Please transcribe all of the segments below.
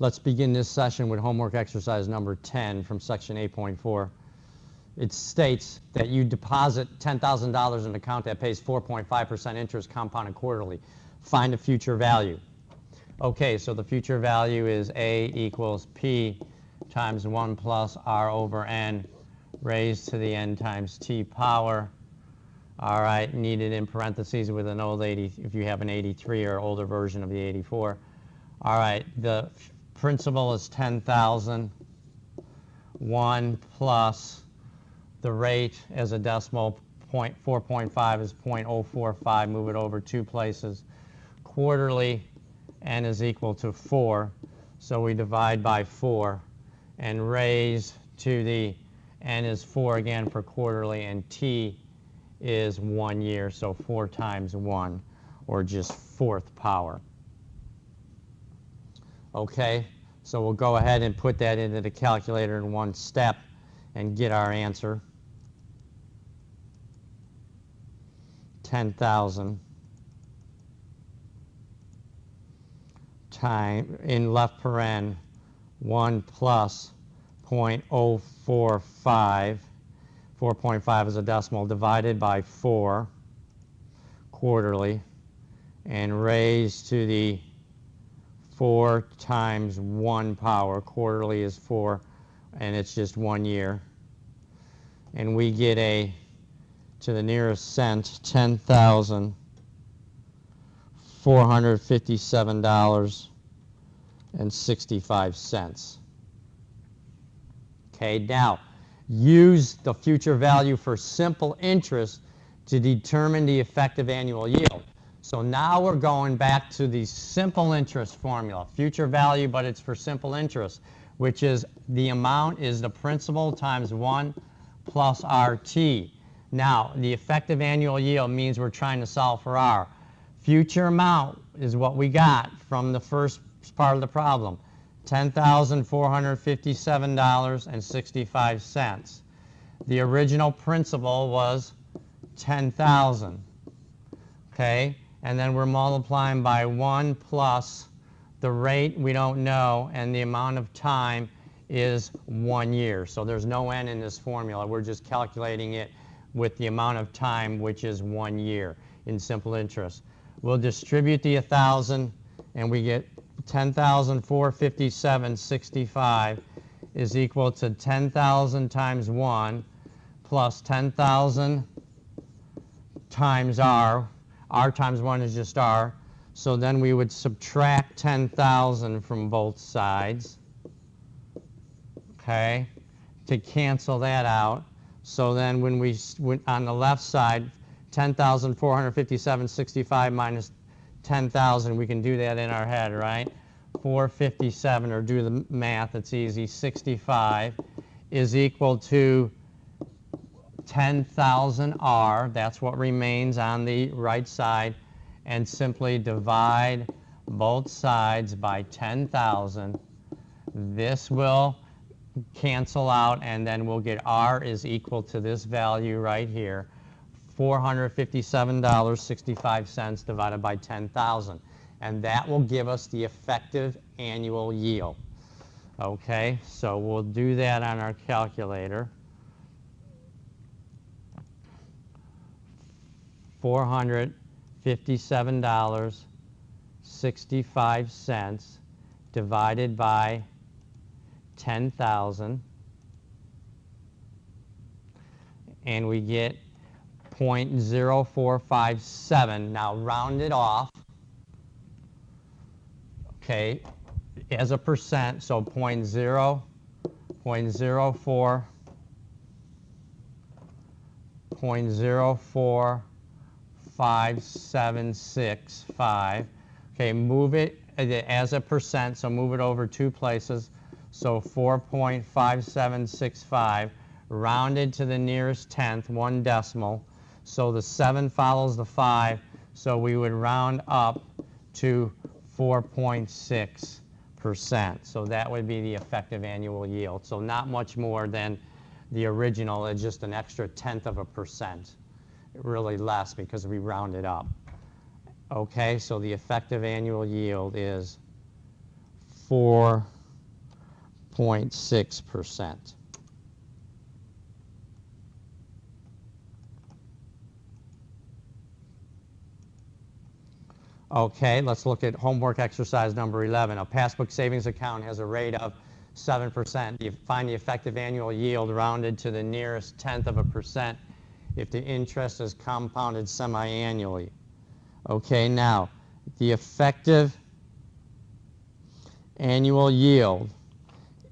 Let's begin this session with homework exercise number 10 from section 8.4. It states that you deposit $10,000 in an account that pays 4.5% interest compounded quarterly. Find the future value. Okay, so the future value is A equals P times 1 plus R over N raised to the N times T power. All right, needed in parentheses with an old 80, if you have an 83 or older version of the 84. All right, the principal is 10,000. 1 plus the rate as a decimal, 4.5 is 0.045. Move it over 2 places. Quarterly, N is equal to 4. So we divide by 4. And raise to the N is 4 again for quarterly, and T is 1 year. So 4 times 1, or just 4th power. Okay, so we'll go ahead and put that into the calculator in one step and get our answer. 10,000 times, in left paren, 1 plus 0.045, 4.5 is a decimal, divided by 4 quarterly, and raised to the 4 times 1 power. Quarterly is 4, and it's just 1 year. And we get a, to the nearest cent, $10,457.65. Okay, now use the future value for simple interest to determine the effective annual yield. So now we're going back to the simple interest formula, future value, but it's for simple interest, which is the amount is the principal times 1 plus RT. Now, the effective annual yield means we're trying to solve for R. Future amount is what we got from the first part of the problem, $10,457.65. The original principal was 10,000. Okay? And then we're multiplying by 1 plus the rate we don't know, and the amount of time is 1 year. So there's no N in this formula. We're just calculating it with the amount of time, which is 1 year in simple interest. We'll distribute the 1,000, and we get 10,457.65 is equal to 10,000 times 1 plus 10,000 times R. R times 1 is just R. So then we would subtract 10,000 from both sides, okay, to cancel that out. So then when we, on the left side, 10,457.65 minus 10,000, we can do that in our head, right? 457, or do the math, it's easy, 65 is equal to 10,000 R, that's what remains on the right side, and simply divide both sides by 10,000. This will cancel out, and then we'll get R is equal to this value right here, $457.65 divided by 10,000. And that will give us the effective annual yield. Okay, so we'll do that on our calculator. $457.65 divided by 10,000, and we get 0.0457. Now round it off, okay, as a percent, so 0.04565. Okay, move it as a percent, so move it over 2 places. So 4.5765, rounded to the nearest tenth, 1 decimal. So the 7 follows the 5, so we would round up to 4.6%. So that would be the effective annual yield. So not much more than the original, it's just an extra 0.1%. Really less because we rounded up. Okay, so the effective annual yield is 4.6%. Okay, let's look at homework exercise number 11. A passbook savings account has a rate of 7%. You find the effective annual yield rounded to the nearest tenth of a percent if the interest is compounded semi-annually. Okay, now, the effective annual yield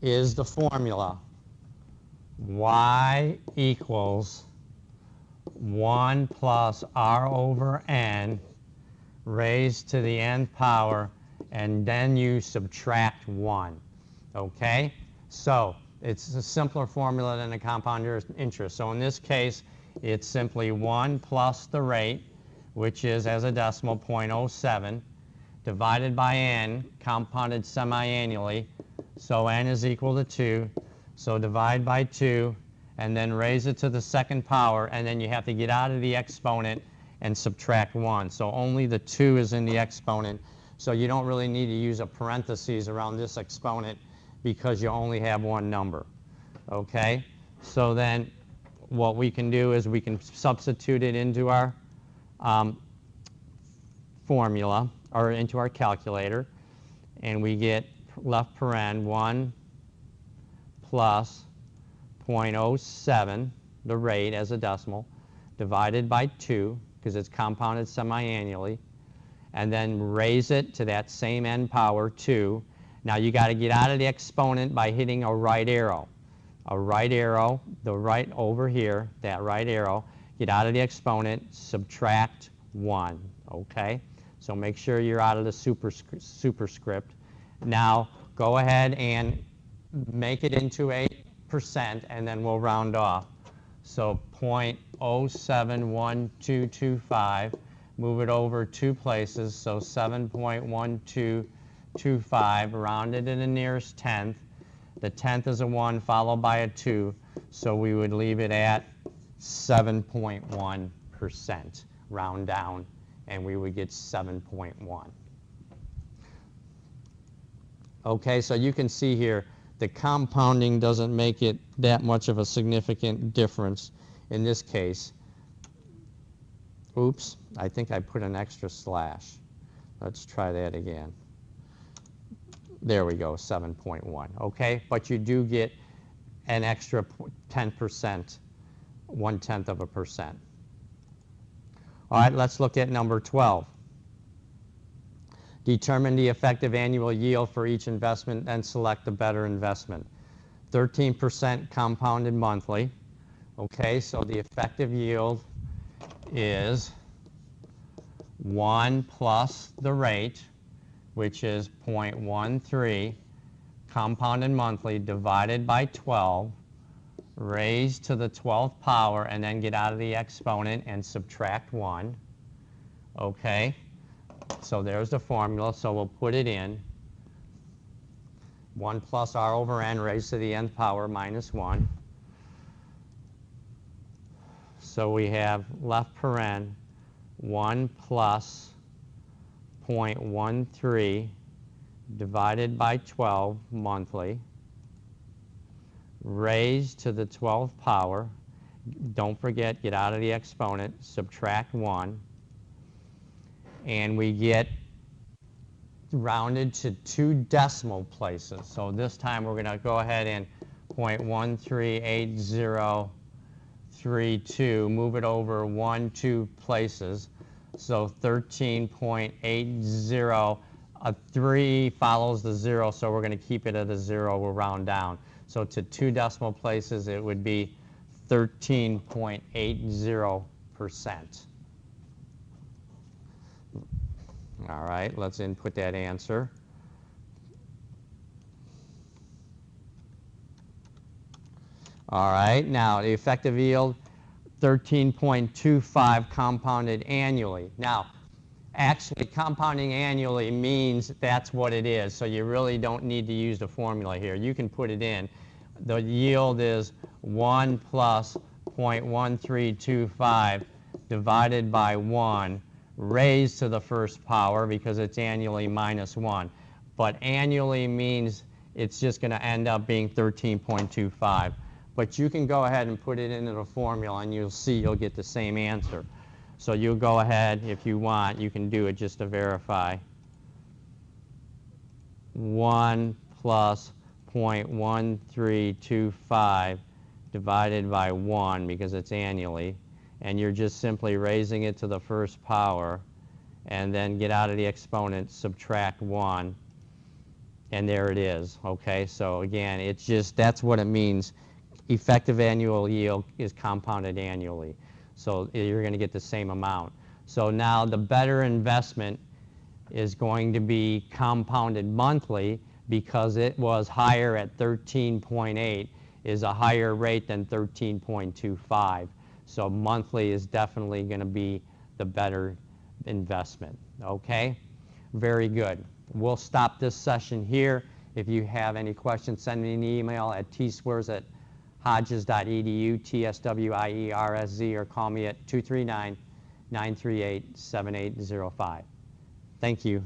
is the formula. Y equals 1 plus R over N raised to the nth power, and then you subtract 1. Okay? So it's a simpler formula than a compound interest. So in this case, it's simply 1 plus the rate, which is, as a decimal, 0.07, divided by n, compounded semi-annually. So n is equal to 2. So divide by 2, and then raise it to the second power, and then you have to get out of the exponent and subtract 1. So only the 2 is in the exponent. So you don't really need to use a parentheses around this exponent because you only have one number. Okay? So then what we can do is we can substitute it into our formula, or into our calculator, and we get left paren 1 plus 0.07, the rate as a decimal, divided by 2, because it's compounded semi-annually, and then raise it to that same n power 2. Now you got to get out of the exponent by hitting a right arrow. A right arrow, the right over here, that right arrow, get out of the exponent, subtract 1, okay? So make sure you're out of the superscript. Now go ahead and make it into a percent, and then we'll round off. So 0.071225, move it over 2 places, so 7.1225, rounded to the nearest tenth. The tenth is a 1 followed by a 2, so we would leave it at 7.1%, round down, and we would get 7.1. Okay, so you can see here the compounding doesn't make it that much of a significant difference in this case. Oops, I think I put an extra slash. Let's try that again. There we go, 7.1, okay? But you do get an extra 10%, 1/10 of a percent. All right, let's look at number 12. Determine the effective annual yield for each investment and select the better investment. 13% compounded monthly. Okay, so the effective yield is 1 plus the rate, which is 0.13, compounded monthly, divided by 12, raised to the 12th power, and then get out of the exponent and subtract 1. Okay, so there's the formula, so we'll put it in. 1 plus R over N raised to the nth power minus 1. So we have left paren 1 plus 0.13 divided by 12 monthly, raised to the 12th power. Don't forget, get out of the exponent, subtract 1, and we get rounded to 2 decimal places. So this time we're going to go ahead and 0.138032, move it over 2 places. So 13.80, a 3 follows the 0, so we're going to keep it at a 0, we'll round down. So to 2 decimal places, it would be 13.80%. All right, let's input that answer. All right, now the effective yield, 13.25 compounded annually. Now, actually, compounding annually means that's what it is, so you really don't need to use the formula here. You can put it in. The yield is 1 plus 0.1325 divided by 1, raised to the first power because it's annually minus 1. but annually means it's just going to end up being 13.25. But you can go ahead and put it into the formula, and you'll see you'll get the same answer. So you'll go ahead, if you want, you can do it just to verify. 1 plus 0.1325 divided by 1, because it's annually, and you're just simply raising it to the first power, and then get out of the exponent, subtract 1, and there it is. Okay, so again, it's just, that's what it means. Effective annual yield is compounded annually. So you're going to get the same amount. So now the better investment is going to be compounded monthly, because it was higher at 13.8, is a higher rate than 13.25. So monthly is definitely going to be the better investment. Okay? Very good. We'll stop this session here. If you have any questions, send me an email at tswers@hodges.edu, TSWIERSZ, or call me at 239-938-7805. Thank you.